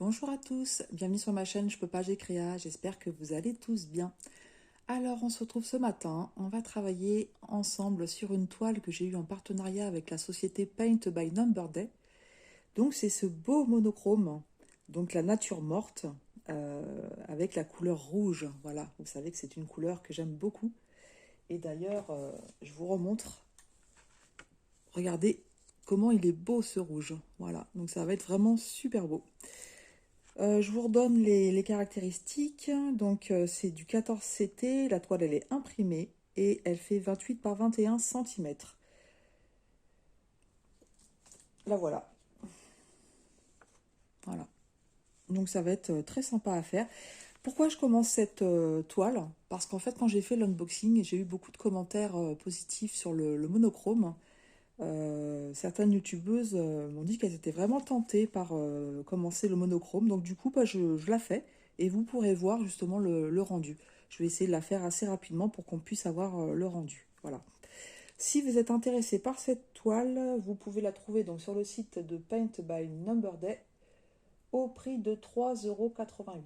Bonjour à tous, bienvenue sur ma chaîne Je peux pas, j'ai créa, j'espère que vous allez tous bien. Alors on se retrouve ce matin, on va travailler ensemble sur une toile que j'ai eue en partenariat avec la société Paint by Number Day. Donc c'est ce beau monochrome, donc la nature morte, avec la couleur rouge. Voilà, vous savez que c'est une couleur que j'aime beaucoup. Et d'ailleurs, je vous remontre, regardez comment il est beau ce rouge. Voilà, donc ça va être vraiment super beau. Je vous redonne les caractéristiques. Donc, c'est du 14 CT. La toile, elle est imprimée et elle fait 28 par 21 cm. La voilà. Voilà. Donc, ça va être très sympa à faire. Pourquoi je commence cette toile? Parce qu'en fait, quand j'ai fait l'unboxing, j'ai eu beaucoup de commentaires positifs sur le monochrome. Certaines youtubeuses m'ont dit qu'elles étaient vraiment tentées par commencer le monochrome. Donc du coup, bah, je la fais et vous pourrez voir justement le rendu. Je vais essayer de la faire assez rapidement pour qu'on puisse avoir le rendu. Voilà. Si vous êtes intéressé par cette toile, vous pouvez la trouver donc sur le site de Paint by Number Day au prix de 3,88 €.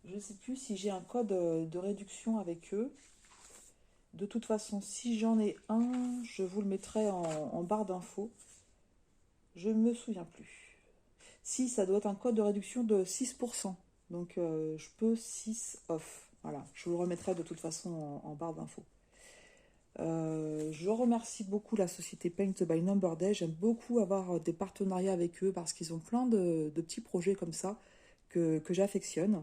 Je ne sais plus si j'ai un code de réduction avec eux. De toute façon, si j'en ai un, je vous le mettrai en barre d'infos. Je ne me souviens plus. Si, ça doit être un code de réduction de 6%. Donc, je peux 6 off. Voilà, je vous le remettrai de toute façon en barre d'infos. Je remercie beaucoup la société Paint by Number Day. J'aime beaucoup avoir des partenariats avec eux parce qu'ils ont plein de petits projets comme ça que j'affectionne.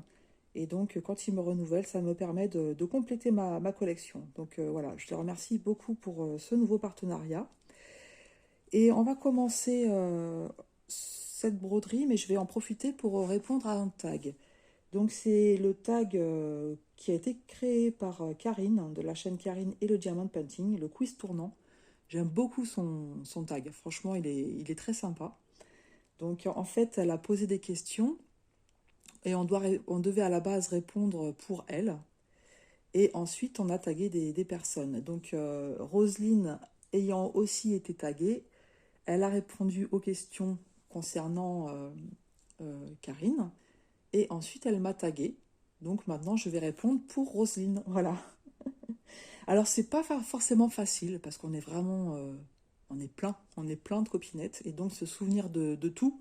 Et donc, quand ils me renouvellent, ça me permet de compléter ma collection. Donc, voilà, je les remercie beaucoup pour ce nouveau partenariat. Et on va commencer cette broderie, mais je vais en profiter pour répondre à un tag. Donc c'est le tag qui a été créé par Karine, de la chaîne Karine et le Diamond Painting, le quiz tournant. J'aime beaucoup son tag, franchement il est très sympa. Donc en fait elle a posé des questions et on devait à la base répondre pour elle. Et ensuite on a tagué des personnes. Donc Roselyne ayant aussi été taguée, elle a répondu aux questions concernant Karine. Et ensuite, elle m'a tagué. Donc maintenant, je vais répondre pour Roselyne. Voilà. Alors, c'est pas forcément facile parce qu'on est vraiment. On est plein de copinettes. Et donc, se souvenir de tout,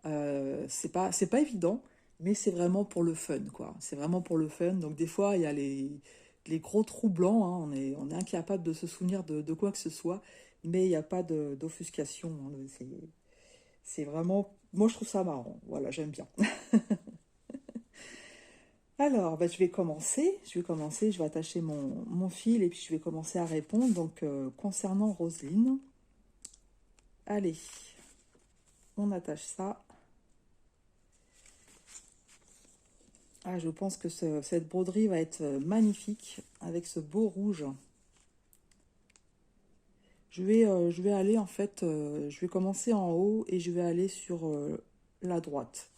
c'est pas évident. Mais c'est vraiment pour le fun, quoi. C'est vraiment pour le fun. Donc, des fois, il y a les gros trous blancs. Hein. On est incapable de se souvenir de quoi que ce soit. Mais il n'y a pas d'offuscation. Hein. C'est vraiment. Moi, je trouve ça marrant. Voilà, j'aime bien. Alors, bah, je vais commencer. Je vais attacher mon fil et puis je vais commencer à répondre. Donc, concernant Roselyne, allez, on attache ça. Ah, je pense que cette broderie va être magnifique avec ce beau rouge. Je vais aller en fait, je vais commencer en haut et je vais aller sur la droite.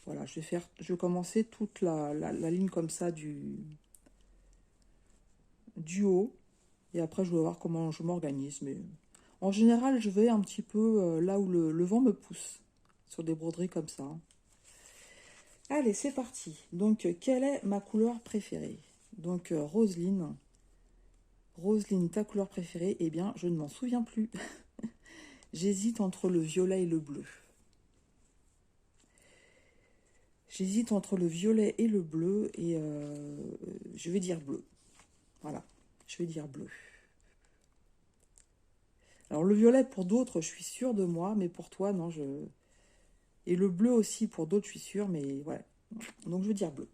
Voilà, je vais commencer toute la ligne comme ça du haut. Et après, je vais voir comment je m'organise. Mais en général, je vais un petit peu là où le vent me pousse, sur des broderies comme ça. Allez, c'est parti. Donc, quelle est ma couleur préférée? Donc, Roselyne. Roselyne, ta couleur préférée? Eh bien, je ne m'en souviens plus. J'hésite entre le violet et le bleu. J'hésite entre le violet et le bleu et je vais dire bleu. Voilà, je vais dire bleu. Alors, le violet, pour d'autres, je suis sûre de moi, mais pour toi, non, je... Et le bleu aussi, pour d'autres, je suis sûre, mais voilà. Donc, je veux dire bleu.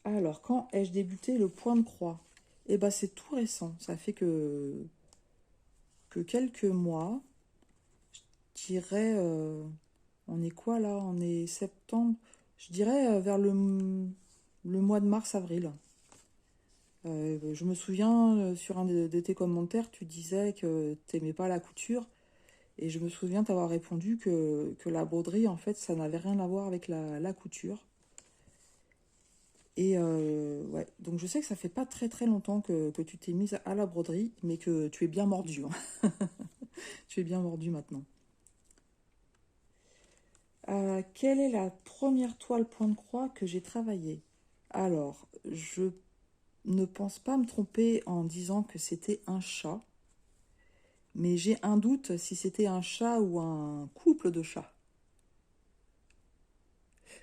Alors, quand ai-je débuté le point de croix? Eh bien, c'est tout récent. Ça fait que quelques mois. Je dirais... on est quoi, là? On est septembre. Je dirais vers le mois de mars-avril. Je me souviens, sur un de tes commentaires, tu disais que tu n'aimais pas la couture. Et je me souviens t'avoir répondu que la broderie, en fait, ça n'avait rien à voir avec la couture. Et ouais, donc je sais que ça fait pas très très longtemps que tu t'es mise à la broderie, mais que tu es bien mordu. Hein. Tu es bien mordu maintenant. Quelle est la première toile point de croix que j'ai travaillée? Alors, je ne pense pas me tromper en disant que c'était un chat, mais j'ai un doute si c'était un chat ou un couple de chats.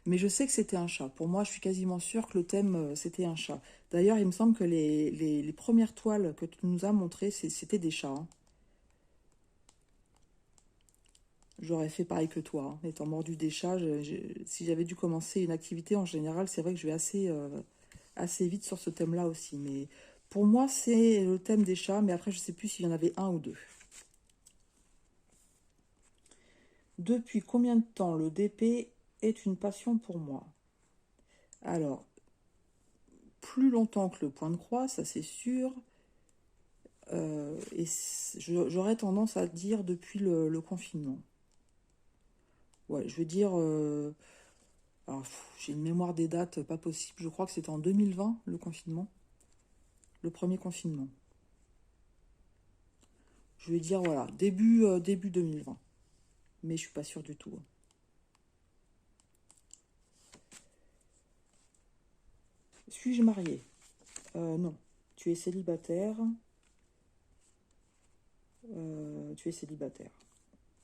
Mais je sais que c'était un chat. Pour moi, je suis quasiment sûre que le thème, c'était un chat. D'ailleurs, il me semble que les premières toiles que tu nous as montrées, c'était des chats, hein. J'aurais fait pareil que toi, hein. Étant mordu des chats, si j'avais dû commencer une activité en général, c'est vrai que je vais assez vite sur ce thème-là aussi. Mais pour moi, c'est le thème des chats, mais après, je ne sais plus s'il y en avait un ou deux. Depuis combien de temps le DP est une passion pour moi? Alors, plus longtemps que le point de croix, ça c'est sûr. Et j'aurais tendance à dire depuis le confinement. Ouais, je veux dire, j'ai une mémoire des dates pas possible. Je crois que c'était en 2020, le confinement, le premier confinement. Je vais dire, voilà, début 2020. Mais je suis pas sûre du tout, hein. Suis-je mariée? Non. Tu es célibataire. Tu es célibataire.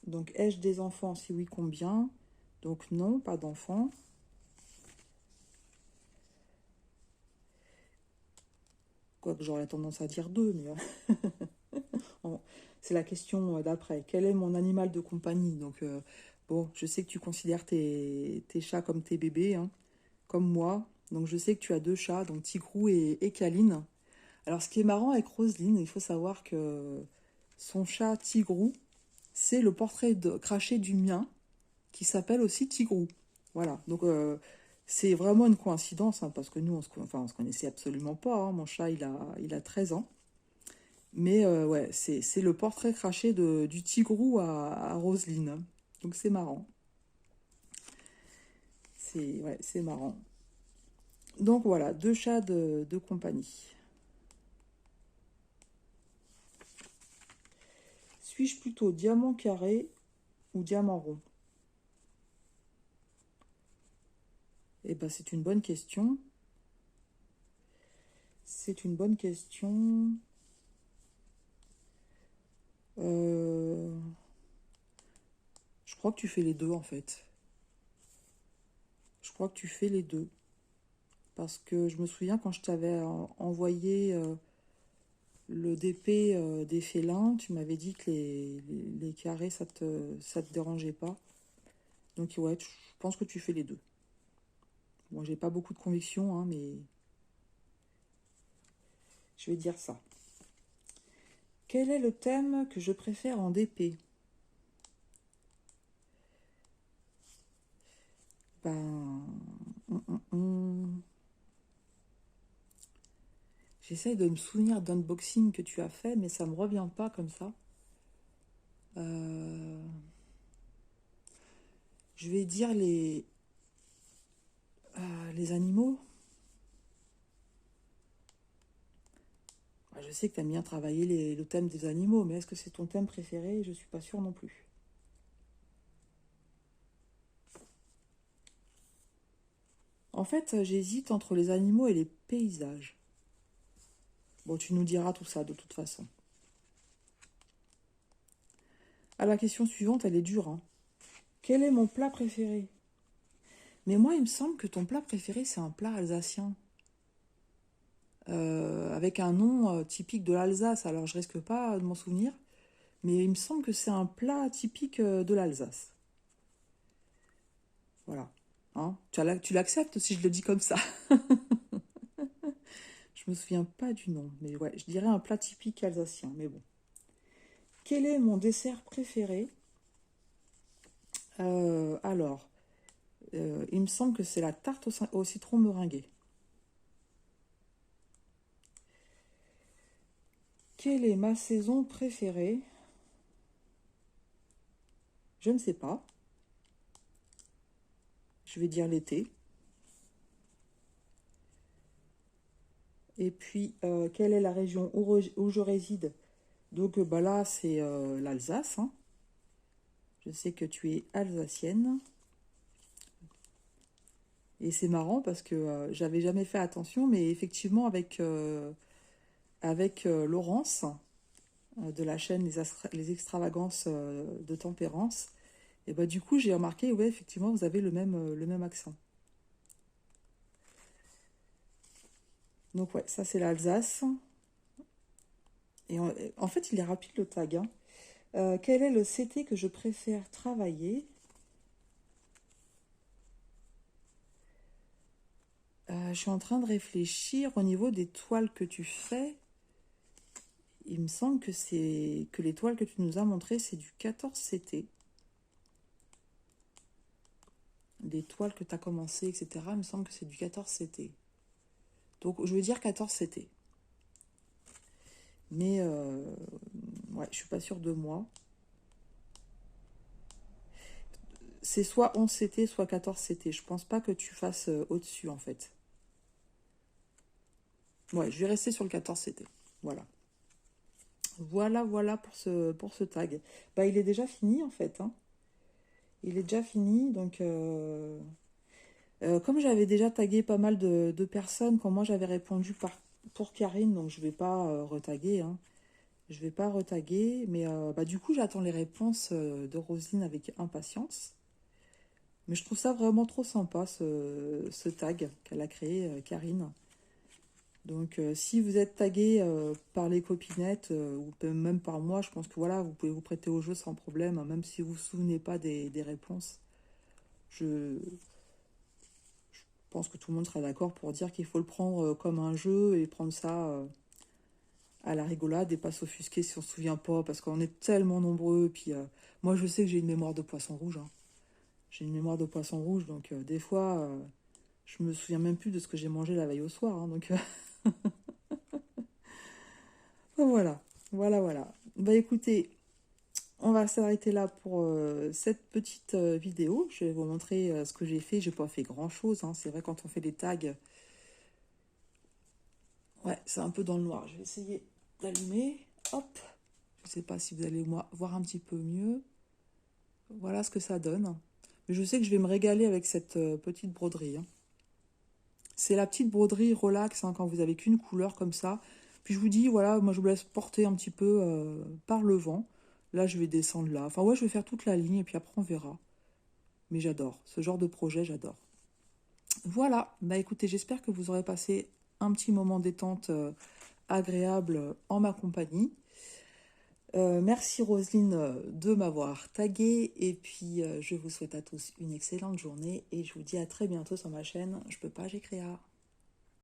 Donc, ai-je des enfants? Si oui, combien? Donc, non, pas d'enfants. Quoique j'aurais tendance à dire deux, mais c'est la question d'après. Quel est mon animal de compagnie? Donc, bon, je sais que tu considères tes chats comme tes bébés, hein, comme moi. Donc, je sais que tu as deux chats, donc Tigrou et Caline. Alors, ce qui est marrant avec Roselyne, il faut savoir que son chat Tigrou, c'est le portrait craché du mien, qui s'appelle aussi Tigrou. Voilà, donc c'est vraiment une coïncidence, hein, parce que nous, on se connaissait absolument pas, hein. Mon chat, il a 13 ans. Mais ouais, c'est le portrait craché du Tigrou à Roselyne, hein. Donc c'est marrant. Ouais, c'est marrant. Donc voilà, deux chats de compagnie. Suis-je plutôt diamant carré ou diamant rond? Eh ben, c'est une bonne question. C'est une bonne question. Euh, je crois que tu fais les deux en fait. Je crois que tu fais les deux. Parce que je me souviens quand je t'avais envoyé le DP des félins, tu m'avais dit que les carrés, ça te dérangeait pas. Donc ouais, je pense que tu fais les deux. Moi, j'ai pas beaucoup de conviction, hein, mais je vais dire ça. Quel est le thème que je préfère en DP? Ben, j'essaye de me souvenir d'unboxing que tu as fait, mais ça me revient pas comme ça. Euh, je vais dire les animaux. Je sais que tu aimes bien travailler le thème des animaux, mais est-ce que c'est ton thème préféré? Je suis pas sûre non plus. En fait, j'hésite entre les animaux et les paysages. Bon, tu nous diras tout ça de toute façon. Ah, la question suivante, elle est dure, hein. Quel est mon plat préféré? Mais moi, il me semble que ton plat préféré, c'est un plat alsacien. Avec un nom typique de l'Alsace. Alors, je risque pas de m'en souvenir. Mais il me semble que c'est un plat typique de l'Alsace. Voilà. Hein, tu l'acceptes si je le dis comme ça. Je me souviens pas du nom. Mais ouais, je dirais un plat typique alsacien. Mais bon. Quel est mon dessert préféré? Alors, il me semble que c'est la tarte au citron meringuée. Quelle est ma saison préférée? Je ne sais pas. Je vais dire l'été. Et puis, quelle est la région où je réside? Donc, bah là, c'est l'Alsace, hein. Je sais que tu es alsacienne. Et c'est marrant parce que j'avais jamais fait attention, mais effectivement avec Laurence de la chaîne Les Extravagances de Tempérance, et bah du coup j'ai remarqué, ouais, effectivement, vous avez le même accent. Donc ouais, ça c'est l'Alsace. Et en fait, il est rapide le tag, hein. Quel est le CT que je préfère travailler? Je suis en train de réfléchir au niveau des toiles que tu fais. Il me semble que les toiles que tu nous as montrées, c'est du 14 CT. Les toiles que tu as commencé, etc. Il me semble que c'est du 14 CT. Donc je veux dire 14 CT. Mais ouais, je suis pas sûre de moi. C'est soit 11 CT, soit 14 CT. Je pense pas que tu fasses au-dessus en fait. Ouais, je vais rester sur le 14 CT. Voilà. Voilà pour ce tag. Bah, il est déjà fini en fait, hein. Il est déjà fini, donc comme j'avais déjà tagué pas mal de personnes, quand moi j'avais répondu pour Karine, donc je vais pas retaguer, hein. Je vais pas retaguer, mais bah, du coup j'attends les réponses de Roselyne avec impatience. Mais je trouve ça vraiment trop sympa, ce tag qu'elle a créé, Karine. Donc si vous êtes tagué par les copinettes ou même par moi, je pense que voilà, vous pouvez vous prêter au jeu sans problème, hein, même si vous vous souvenez pas des réponses. Je pense que tout le monde sera d'accord pour dire qu'il faut le prendre comme un jeu et prendre ça à la rigolade et pas s'offusquer si on se souvient pas, parce qu'on est tellement nombreux. Puis moi je sais que j'ai une mémoire de poisson rouge, hein. J'ai une mémoire de poisson rouge, donc des fois je me souviens même plus de ce que j'ai mangé la veille au soir, hein, donc voilà, voilà. Bah écoutez, on va s'arrêter là pour cette petite vidéo. Je vais vous montrer ce que j'ai fait. J'ai pas fait grand-chose, hein. C'est vrai, quand on fait des tags, ouais, c'est un peu dans le noir. Je vais essayer d'allumer. Hop. Je sais pas si vous allez voir un petit peu mieux. Voilà ce que ça donne. Mais je sais que je vais me régaler avec cette petite broderie, hein. C'est la petite broderie relax, hein, quand vous avez qu'une couleur comme ça. Puis je vous dis, voilà, moi je vous laisse porter un petit peu par le vent. Là, je vais descendre là. Enfin, ouais, je vais faire toute la ligne et puis après, on verra. Mais j'adore. Ce genre de projet, j'adore. Voilà. Bah écoutez, j'espère que vous aurez passé un petit moment détente agréable en ma compagnie. Merci Roselyne de m'avoir tagué. Et puis, je vous souhaite à tous une excellente journée. Et je vous dis à très bientôt sur ma chaîne. Je peux pas, j'ai créa.